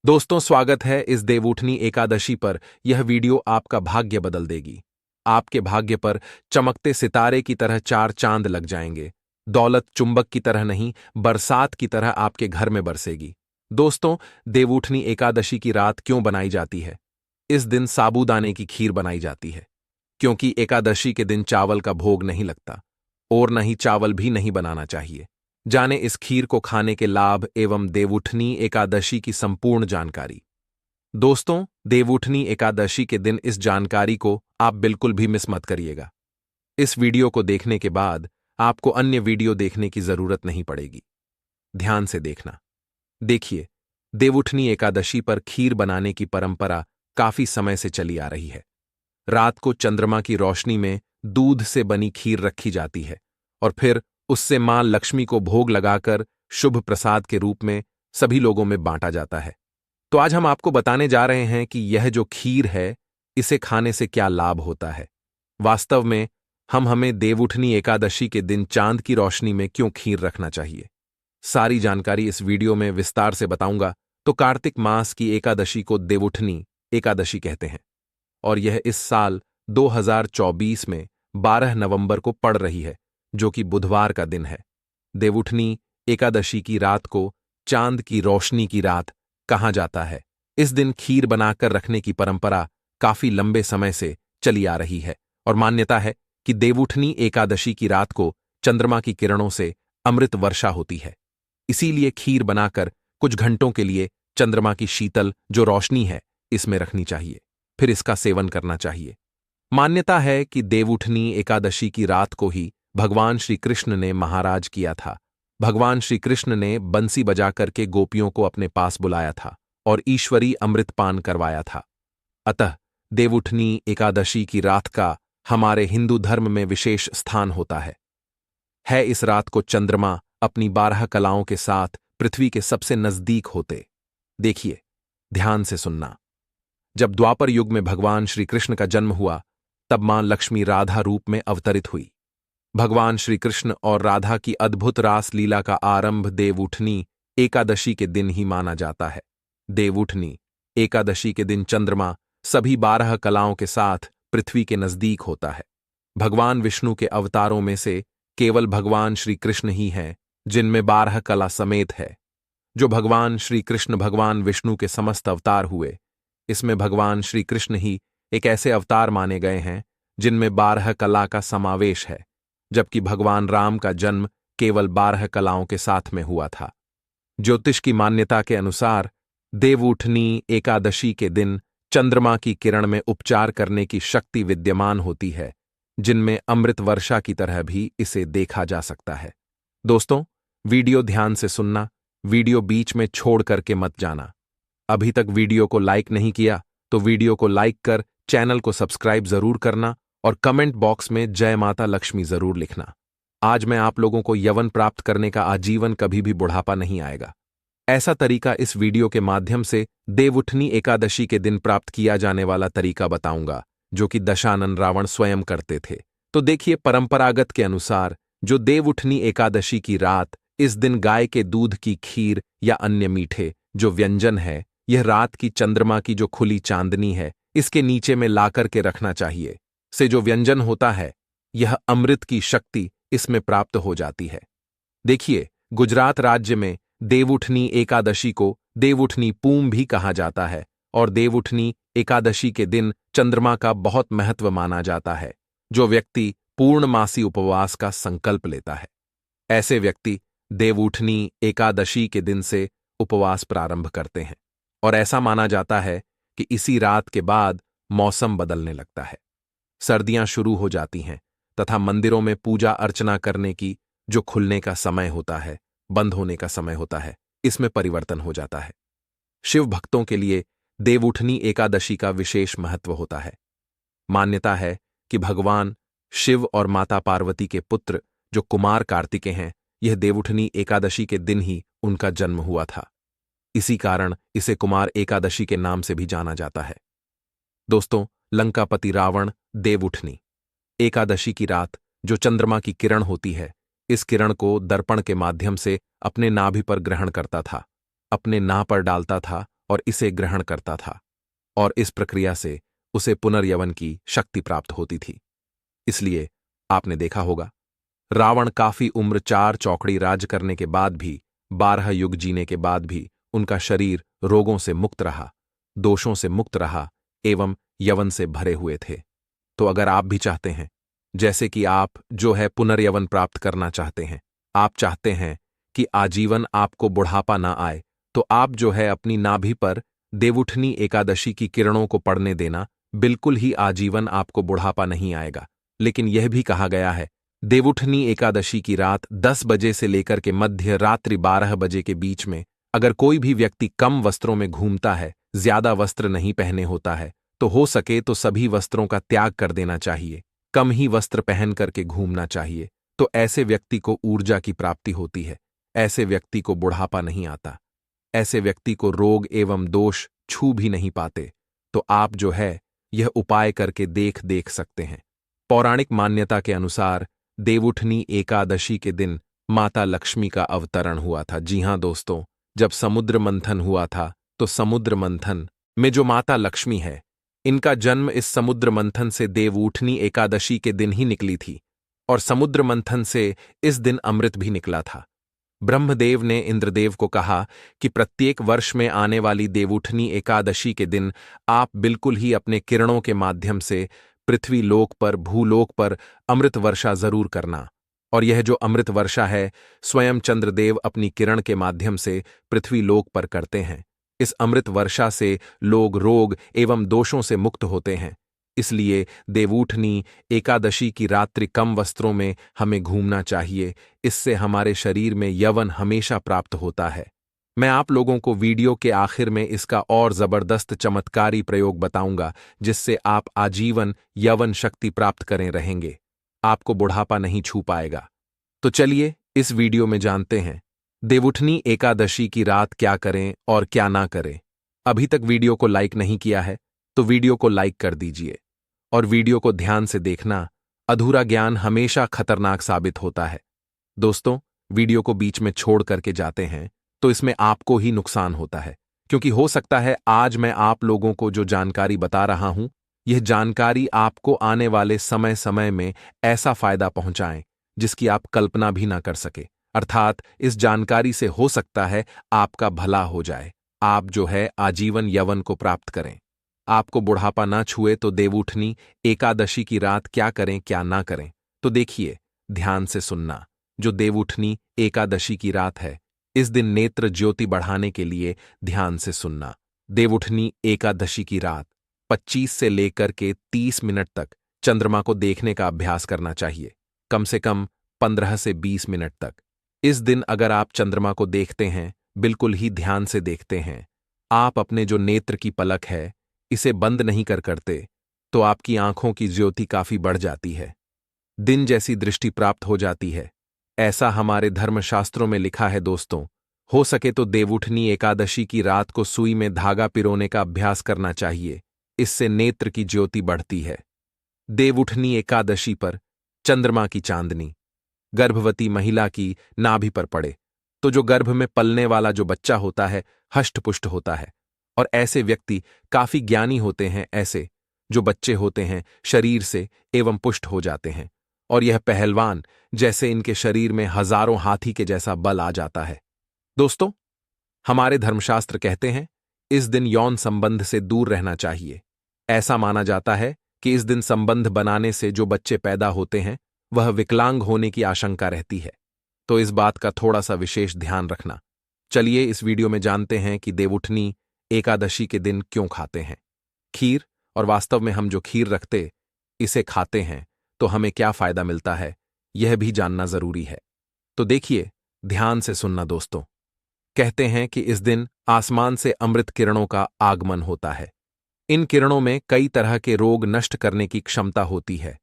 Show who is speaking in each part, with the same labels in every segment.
Speaker 1: दोस्तों, स्वागत है इस देवउठनी एकादशी पर। यह वीडियो आपका भाग्य बदल देगी। आपके भाग्य पर चमकते सितारे की तरह चार चांद लग जाएंगे। दौलत चुंबक की तरह नहीं, बरसात की तरह आपके घर में बरसेगी। दोस्तों, देवउठनी एकादशी की रात क्यों बनाई जाती है? इस दिन साबूदाने की खीर बनाई जाती है, क्योंकि एकादशी के दिन चावल का भोग नहीं लगता और न ही चावल भी नहीं बनाना चाहिए। जाने इस खीर को खाने के लाभ एवं देवउठनी एकादशी की संपूर्ण जानकारी। दोस्तों, देवउठनी एकादशी के दिन इस जानकारी को आप बिल्कुल भी मिस मत करिएगा। इस वीडियो को देखने के बाद आपको अन्य वीडियो देखने की जरूरत नहीं पड़ेगी। ध्यान से देखना। देखिए, देवउठनी एकादशी पर खीर बनाने की परंपरा काफी समय से चली आ रही है। रात को चंद्रमा की रोशनी में दूध से बनी खीर रखी जाती है और फिर उससे मां लक्ष्मी को भोग लगाकर शुभ प्रसाद के रूप में सभी लोगों में बांटा जाता है। तो आज हम आपको बताने जा रहे हैं कि यह जो खीर है, इसे खाने से क्या लाभ होता है। वास्तव में हमें देवउठनी एकादशी के दिन चांद की रोशनी में क्यों खीर रखना चाहिए, सारी जानकारी इस वीडियो में विस्तार से बताऊंगा। तो कार्तिक मास की एकादशी को देवउठनी एकादशी कहते हैं और यह इस साल 2024 में 12 नवंबर को पड़ रही है, जो कि बुधवार का दिन है। देवउठनी एकादशी की रात को चांद की रोशनी की रात कहा जाता है। इस दिन खीर बनाकर रखने की परंपरा काफी लंबे समय से चली आ रही है और मान्यता है कि देवउठनी एकादशी की रात को चंद्रमा की किरणों से अमृत वर्षा होती है। इसीलिए खीर बनाकर कुछ घंटों के लिए चंद्रमा की शीतल जो रोशनी है इसमें रखनी चाहिए, फिर इसका सेवन करना चाहिए। मान्यता है कि देवउठनी एकादशी की रात को ही भगवान श्री कृष्ण ने महाराज किया था। भगवान श्री कृष्ण ने बंसी बजा करके गोपियों को अपने पास बुलाया था और ईश्वरी अमृतपान करवाया था। अतः देवउठनी एकादशी की रात का हमारे हिंदू धर्म में विशेष स्थान होता है। इस रात को चंद्रमा अपनी 12 कलाओं के साथ पृथ्वी के सबसे नजदीक होते। देखिए, ध्यान से सुनना। जब द्वापर युग में भगवान श्री कृष्ण का जन्म हुआ, तब मां लक्ष्मी राधा रूप में अवतरित हुई। भगवान श्री कृष्ण और राधा की अद्भुत रास लीला का आरंभ देवउठनी एकादशी के दिन ही माना जाता है। देवउठनी एकादशी के दिन चंद्रमा सभी 12 कलाओं के साथ पृथ्वी के नजदीक होता है। भगवान विष्णु के अवतारों में से केवल भगवान श्री कृष्ण ही हैं जिनमें 12 कला समेत है। जो भगवान श्री कृष्ण भगवान विष्णु के समस्त अवतार हुए, इसमें भगवान श्री कृष्ण ही एक ऐसे अवतार माने गए हैं जिनमें 12 कला का समावेश है, जबकि भगवान राम का जन्म केवल 12 कलाओं के साथ में हुआ था। ज्योतिष की मान्यता के अनुसार देवउठनी एकादशी के दिन चंद्रमा की किरण में उपचार करने की शक्ति विद्यमान होती है, जिनमें अमृत वर्षा की तरह भी इसे देखा जा सकता है। दोस्तों, वीडियो ध्यान से सुनना, वीडियो बीच में छोड़ करके मत जाना। अभी तक वीडियो को लाइक नहीं किया तो वीडियो को लाइक कर चैनल को सब्सक्राइब जरूर करना और कमेंट बॉक्स में जय माता लक्ष्मी जरूर लिखना। आज मैं आप लोगों को यवन प्राप्त करने का आजीवन कभी भी बुढ़ापा नहीं आएगा, ऐसा तरीका इस वीडियो के माध्यम से देवउठनी एकादशी के दिन प्राप्त किया जाने वाला तरीका बताऊंगा, जो कि दशानन रावण स्वयं करते थे। तो देखिए, परंपरागत के अनुसार जो देवउठनी एकादशी की रात, इस दिन गाय के दूध की खीर या अन्य मीठे जो व्यंजन है, यह रात की चंद्रमा की जो खुली चांदनी है इसके नीचे में लाकर के रखना चाहिए। से जो व्यंजन होता है, यह अमृत की शक्ति इसमें प्राप्त हो जाती है। देखिए, गुजरात राज्य में देवउठनी एकादशी को देवउठनी पूम भी कहा जाता है और देवउठनी एकादशी के दिन चंद्रमा का बहुत महत्व माना जाता है। जो व्यक्ति पूर्णमासी उपवास का संकल्प लेता है, ऐसे व्यक्ति देवउठनी एकादशी के दिन से उपवास प्रारंभ करते हैं और ऐसा माना जाता है कि इसी रात के बाद मौसम बदलने लगता है, सर्दियां शुरू हो जाती हैं तथा मंदिरों में पूजा अर्चना करने की जो खुलने का समय होता है, बंद होने का समय होता है, इसमें परिवर्तन हो जाता है। शिव भक्तों के लिए देवउठनी एकादशी का विशेष महत्व होता है। मान्यता है कि भगवान शिव और माता पार्वती के पुत्र जो कुमार कार्तिकेय हैं, यह देवउठनी एकादशी के दिन ही उनका जन्म हुआ था। इसी कारण इसे कुमार एकादशी के नाम से भी जाना जाता है। दोस्तों, लंकापति रावण देवउठनी एकादशी की रात जो चंद्रमा की किरण होती है, इस किरण को दर्पण के माध्यम से अपने नाभि पर ग्रहण करता था, अपने नाभ पर डालता था और इसे ग्रहण करता था, और इस प्रक्रिया से उसे पुनर्यवन की शक्ति प्राप्त होती थी। इसलिए आपने देखा होगा, रावण काफी उम्र 4 चौकड़ी राज करने के बाद भी, 12 युग जीने के बाद भी उनका शरीर रोगों से मुक्त रहा, दोषों से मुक्त रहा एवं यवन से भरे हुए थे। तो अगर आप भी चाहते हैं, जैसे कि आप जो है पुनर्यवन प्राप्त करना चाहते हैं, आप चाहते हैं कि आजीवन आपको बुढ़ापा ना आए, तो आप जो है अपनी नाभि पर देवउठनी एकादशी की किरणों को पड़ने देना। बिल्कुल ही आजीवन आपको बुढ़ापा नहीं आएगा। लेकिन यह भी कहा गया है, देवउठनी एकादशी की रात 10 बजे से लेकर के मध्य रात्रि 12 बजे के बीच में अगर कोई भी व्यक्ति कम वस्त्रों में घूमता है, ज्यादा वस्त्र नहीं पहने होता है, तो हो सके तो सभी वस्त्रों का त्याग कर देना चाहिए, कम ही वस्त्र पहन करके घूमना चाहिए। तो ऐसे व्यक्ति को ऊर्जा की प्राप्ति होती है, ऐसे व्यक्ति को बुढ़ापा नहीं आता, ऐसे व्यक्ति को रोग एवं दोष छू भी नहीं पाते। तो आप जो है यह उपाय करके देख सकते हैं। पौराणिक मान्यता के अनुसार देवउठनी एकादशी के दिन माता लक्ष्मी का अवतरण हुआ था। जी हां दोस्तों, जब समुद्र मंथन हुआ था, तो समुद्र मंथन में जो माता लक्ष्मी है, इनका जन्म इस समुद्र मंथन से देवउठनी एकादशी के दिन ही निकली थी, और समुद्र मंथन से इस दिन अमृत भी निकला था। ब्रह्मदेव ने इंद्रदेव को कहा कि प्रत्येक वर्ष में आने वाली देवउठनी एकादशी के दिन आप बिल्कुल ही अपने किरणों के माध्यम से पृथ्वी लोक पर, भूलोक पर अमृत वर्षा जरूर करना। और यह जो अमृत वर्षा है, स्वयं चंद्रदेव अपनी किरण के माध्यम से पृथ्वी लोक पर करते हैं। इस अमृत वर्षा से लोग रोग एवं दोषों से मुक्त होते हैं। इसलिए देवउठनी एकादशी की रात्रि कम वस्त्रों में हमें घूमना चाहिए। इससे हमारे शरीर में यवन हमेशा प्राप्त होता है। मैं आप लोगों को वीडियो के आखिर में इसका और जबरदस्त चमत्कारी प्रयोग बताऊंगा, जिससे आप आजीवन यवन शक्ति प्राप्त करें रहेंगे, आपको बुढ़ापा नहीं छू पाएगा। तो चलिए इस वीडियो में जानते हैं देवउठनी एकादशी की रात क्या करें और क्या ना करें। अभी तक वीडियो को लाइक नहीं किया है तो वीडियो को लाइक कर दीजिए, और वीडियो को ध्यान से देखना। अधूरा ज्ञान हमेशा खतरनाक साबित होता है। दोस्तों, वीडियो को बीच में छोड़ करके जाते हैं तो इसमें आपको ही नुकसान होता है, क्योंकि हो सकता है आज मैं आप लोगों को जो जानकारी बता रहा हूं, यह जानकारी आपको आने वाले समय में ऐसा फायदा पहुंचाएं जिसकी आप कल्पना भी ना कर सके। अर्थात इस जानकारी से हो सकता है आपका भला हो जाए, आप जो है आजीवन यवन को प्राप्त करें, आपको बुढ़ापा ना छुए। तो देवउठनी एकादशी की रात क्या करें क्या ना करें, तो देखिए, ध्यान से सुनना। जो देवउठनी एकादशी की रात है, इस दिन नेत्र ज्योति बढ़ाने के लिए ध्यान से सुनना। देवउठनी एकादशी की रात 25 से लेकर के 30 मिनट तक चंद्रमा को देखने का अभ्यास करना चाहिए, कम से कम 15 से 20 मिनट तक। इस दिन अगर आप चंद्रमा को देखते हैं, बिल्कुल ही ध्यान से देखते हैं, आप अपने जो नेत्र की पलक है इसे बंद नहीं करते, तो आपकी आंखों की ज्योति काफी बढ़ जाती है, दिन जैसी दृष्टि प्राप्त हो जाती है। ऐसा हमारे धर्मशास्त्रों में लिखा है दोस्तों। हो सके तो देवउठनी एकादशी की रात को सुई में धागा पिरोने का अभ्यास करना चाहिए, इससे नेत्र की ज्योति बढ़ती है। देवउठनी एकादशी पर चंद्रमा की चांदनी गर्भवती महिला की नाभि पर पड़े तो जो गर्भ में पलने वाला जो बच्चा होता है हष्टपुष्ट होता है, और ऐसे व्यक्ति काफी ज्ञानी होते हैं। ऐसे जो बच्चे होते हैं शरीर से एवं पुष्ट हो जाते हैं, और यह पहलवान जैसे इनके शरीर में हजारों हाथी के जैसा बल आ जाता है। दोस्तों, हमारे धर्मशास्त्र कहते हैं इस दिन यौन संबंध से दूर रहना चाहिए। ऐसा माना जाता है कि इस दिन संबंध बनाने से जो बच्चे पैदा होते हैं वह विकलांग होने की आशंका रहती है। तो इस बात का थोड़ा सा विशेष ध्यान रखना। चलिए इस वीडियो में जानते हैं कि देवउठनी एकादशी के दिन क्यों खाते हैं खीर, और वास्तव में हम जो खीर रखते इसे खाते हैं तो हमें क्या फायदा मिलता है, यह भी जानना जरूरी है। तो देखिए, ध्यान से सुनना दोस्तों। कहते हैं कि इस दिन आसमान से अमृत किरणों का आगमन होता है। इन किरणों में कई तरह के रोग नष्ट करने की क्षमता होती है।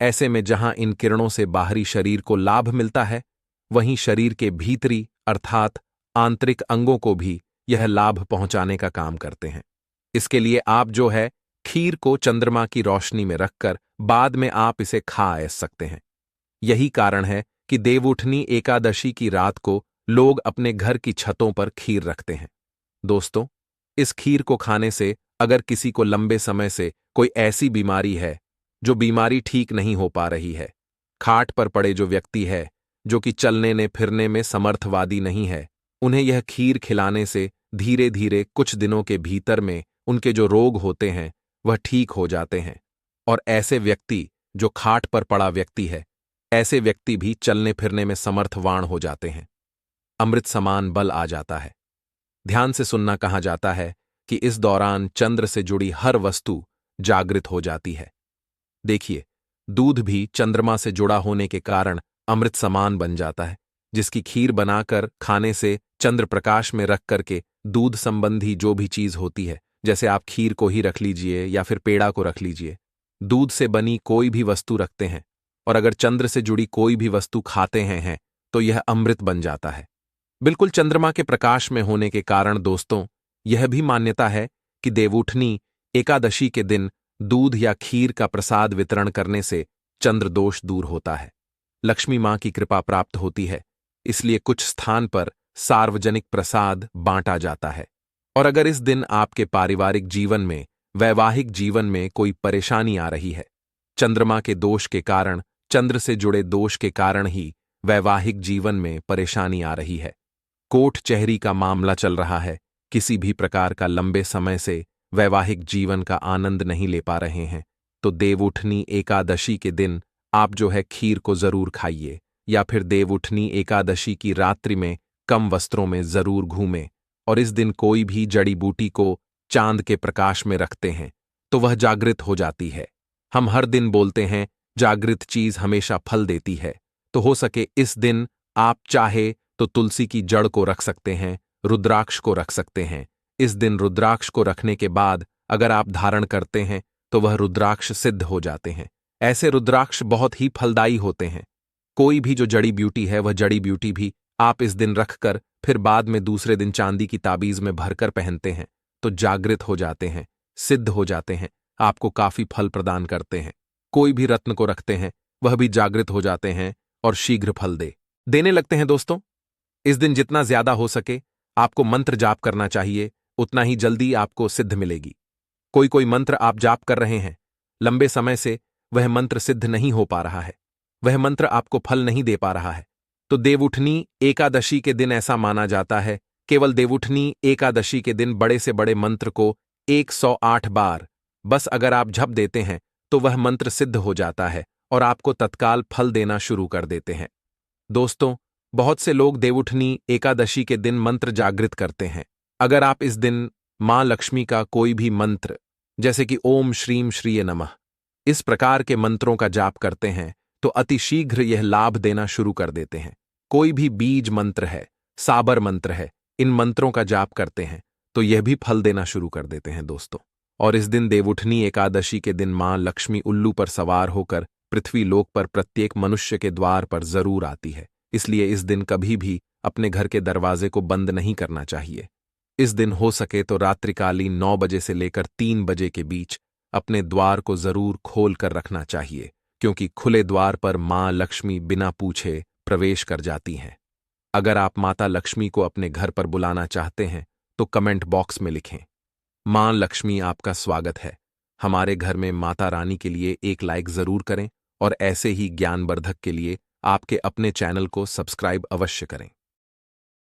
Speaker 1: ऐसे में जहां इन किरणों से बाहरी शरीर को लाभ मिलता है, वहीं शरीर के भीतरी अर्थात आंतरिक अंगों को भी यह लाभ पहुंचाने का काम करते हैं। इसके लिए आप जो है खीर को चंद्रमा की रोशनी में रखकर बाद में आप इसे खा सकते हैं। यही कारण है कि देवउठनी एकादशी की रात को लोग अपने घर की छतों पर खीर रखते हैं। दोस्तों, इस खीर को खाने से अगर किसी को लंबे समय से कोई ऐसी बीमारी है जो बीमारी ठीक नहीं हो पा रही है, खाट पर पड़े जो व्यक्ति है जो कि चलने ने फिरने में समर्थवादी नहीं है, उन्हें यह खीर खिलाने से धीरे धीरे कुछ दिनों के भीतर में उनके जो रोग होते हैं वह ठीक हो जाते हैं। और ऐसे व्यक्ति जो खाट पर पड़ा व्यक्ति है, ऐसे व्यक्ति भी चलने फिरने में समर्थवान हो जाते हैं। अमृत समान बल आ जाता है। ध्यान से सुनना। कहा जाता है कि इस दौरान चंद्र से जुड़ी हर वस्तु जागृत हो जाती है। देखिए, दूध भी चंद्रमा से जुड़ा होने के कारण अमृत समान बन जाता है, जिसकी खीर बनाकर खाने से चंद्र प्रकाश में रख करके दूध संबंधी जो भी चीज होती है, जैसे आप खीर को ही रख लीजिए या फिर पेड़ा को रख लीजिए, दूध से बनी कोई भी वस्तु रखते हैं और अगर चंद्र से जुड़ी कोई भी वस्तु खाते हैं तो यह अमृत बन जाता है। बिल्कुल चंद्रमा के प्रकाश में होने के कारण दोस्तों, यह भी मान्यता है कि देवउठनी एकादशी के दिन दूध या खीर का प्रसाद वितरण करने से चंद्र दोष दूर होता है, लक्ष्मी मां की कृपा प्राप्त होती है। इसलिए कुछ स्थान पर सार्वजनिक प्रसाद बांटा जाता है। और अगर इस दिन आपके पारिवारिक जीवन में, वैवाहिक जीवन में कोई परेशानी आ रही है, चंद्रमा के दोष के कारण, चंद्र से जुड़े दोष के कारण ही वैवाहिक जीवन में परेशानी आ रही है, कोर्ट चहरी का मामला चल रहा है, किसी भी प्रकार का लंबे समय से वैवाहिक जीवन का आनंद नहीं ले पा रहे हैं, तो देवउठनी एकादशी के दिन आप जो है खीर को जरूर खाइए, या फिर देवउठनी एकादशी की रात्रि में कम वस्त्रों में जरूर घूमें। और इस दिन कोई भी जड़ी बूटी को चांद के प्रकाश में रखते हैं तो वह जागृत हो जाती है। हम हर दिन बोलते हैं जागृत चीज हमेशा फल देती है, तो हो सके इस दिन आप चाहे तो तुलसी की जड़ को रख सकते हैं, रुद्राक्ष को रख सकते हैं। इस दिन रुद्राक्ष को रखने के बाद अगर आप धारण करते हैं तो वह रुद्राक्ष सिद्ध हो जाते हैं। ऐसे रुद्राक्ष बहुत ही फलदायी होते हैं। कोई भी जो जड़ी ब्यूटी है वह जड़ी ब्यूटी भी आप इस दिन रखकर फिर बाद में दूसरे दिन चांदी की ताबीज में भरकर पहनते हैं तो जागृत हो जाते हैं, सिद्ध हो जाते हैं, आपको काफी फल प्रदान करते हैं। कोई भी रत्न को रखते हैं वह भी जागृत हो जाते हैं और शीघ्र फल देने लगते हैं। दोस्तों, इस दिन जितना ज्यादा हो सके आपको मंत्र जाप करना चाहिए, उतना ही जल्दी आपको सिद्ध मिलेगी। कोई मंत्र आप जाप कर रहे हैं, लंबे समय से वह मंत्र सिद्ध नहीं हो पा रहा है, वह मंत्र आपको फल नहीं दे पा रहा है, तो देवउठनी एकादशी के दिन ऐसा माना जाता है, केवल देवउठनी एकादशी के दिन बड़े से बड़े मंत्र को 108 बार बस अगर आप जप देते हैं तो वह मंत्र सिद्ध हो जाता है और आपको तत्काल फल देना शुरू कर देते हैं। दोस्तों, बहुत से लोग देवउठनी एकादशी के दिन मंत्र जागृत करते हैं। अगर आप इस दिन मां लक्ष्मी का कोई भी मंत्र, जैसे कि ओम श्रीम श्रीये नमः, इस प्रकार के मंत्रों का जाप करते हैं तो अतिशीघ्र यह लाभ देना शुरू कर देते हैं। कोई भी बीज मंत्र है, साबर मंत्र है, इन मंत्रों का जाप करते हैं तो यह भी फल देना शुरू कर देते हैं दोस्तों। और इस दिन देवउठनी एकादशी के दिन मां लक्ष्मी उल्लू पर सवार होकर पृथ्वी लोक पर प्रत्येक मनुष्य के द्वार पर जरूर आती है। इसलिए इस दिन कभी भी अपने घर के दरवाजे को बंद नहीं करना चाहिए। इस दिन हो सके तो रात्रिकालीन 9 बजे से लेकर 3 बजे के बीच अपने द्वार को जरूर खोल कर रखना चाहिए, क्योंकि खुले द्वार पर मां लक्ष्मी बिना पूछे प्रवेश कर जाती हैं। अगर आप माता लक्ष्मी को अपने घर पर बुलाना चाहते हैं तो कमेंट बॉक्स में लिखें, मां लक्ष्मी आपका स्वागत है। हमारे घर में माता रानी के लिए एक लाइक जरूर करें और ऐसे ही ज्ञानवर्धक के लिए आपके अपने चैनल को सब्सक्राइब अवश्य करें।